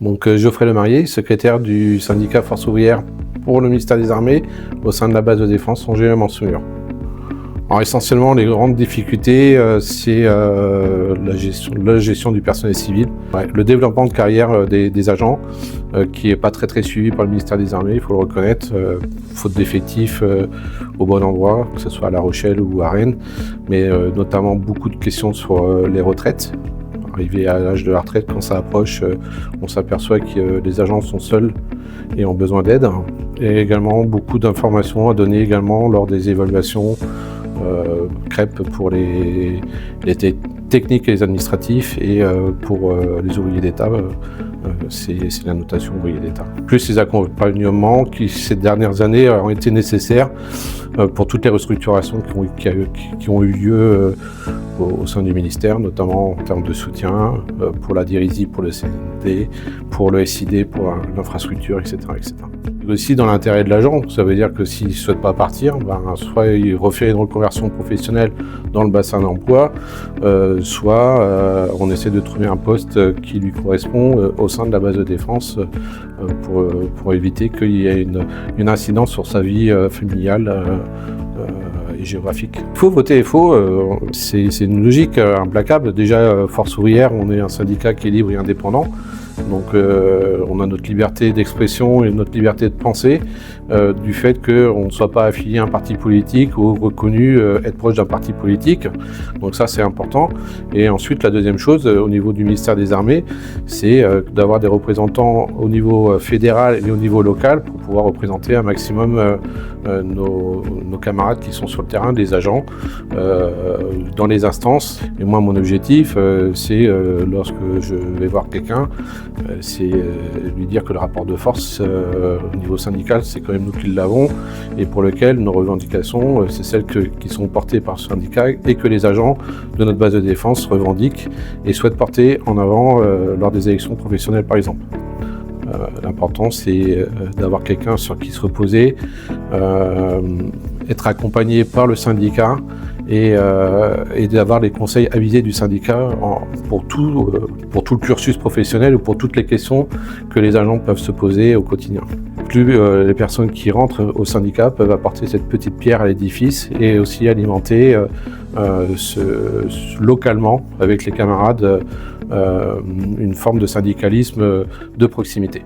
Donc Geoffrey Lemarié, secrétaire du syndicat Force ouvrière pour le ministère des Armées au sein de la base de défense Angers-Le-Mans-Saumur. Alors essentiellement, les grandes difficultés, c'est la gestion du personnel civil, le développement de carrière des agents, qui n'est pas très suivi par le ministère des Armées, il faut le reconnaître, faute d'effectifs au bon endroit, que ce soit à La Rochelle ou à Rennes, mais notamment beaucoup de questions sur les retraites. Arrivé à l'âge de la retraite, quand ça approche, on s'aperçoit que les agents sont seuls et ont besoin d'aide. Et également beaucoup d'informations à donner également lors des évaluations CREP pour les techniques et les administratifs, et pour les ouvriers d'État, c'est la notation ouvrier d'État. Plus les accompagnements qui, ces dernières années, ont été nécessaires pour toutes les restructurations qui ont eu lieu au sein du ministère, notamment en termes de soutien pour la DIRISI, pour le CND, pour le SID, pour l'infrastructure, etc., etc. Aussi dans l'intérêt de l'agent, ça veut dire que s'il ne souhaite pas partir, soit il refait une reconversion professionnelle dans le bassin d'emploi, soit on essaie de trouver un poste qui lui correspond au sein de la base de défense pour éviter qu'il y ait une incidence sur sa vie familiale et géographique. Faux, voter est faux, c'est une logique implacable. Déjà, Force ouvrière, on est un syndicat qui est libre et indépendant. Donc on a notre liberté d'expression et notre liberté de penser du fait qu'on ne soit pas affilié à un parti politique ou reconnu être proche d'un parti politique. Donc ça, c'est important. Et ensuite, la deuxième chose, au niveau du ministère des Armées, c'est d'avoir des représentants au niveau fédéral et au niveau local pour pouvoir représenter un maximum nos camarades qui sont sur le terrain, des agents, dans les instances. Et moi, mon objectif, c'est lorsque je vais voir quelqu'un, c'est lui dire que le rapport de force au niveau syndical, c'est quand même nous qui l'avons, et pour lequel nos revendications, c'est celles qui sont portées par ce syndicat et que les agents de notre base de défense revendiquent et souhaitent porter en avant lors des élections professionnelles, par exemple. L'important, c'est d'avoir quelqu'un sur qui se reposer, être accompagné par le syndicat et d'avoir les conseils avisés du syndicat pour tout le cursus professionnel ou pour toutes les questions que les agents peuvent se poser au quotidien. Plus les personnes qui rentrent au syndicat peuvent apporter cette petite pierre à l'édifice et aussi alimenter localement avec les camarades une forme de syndicalisme de proximité.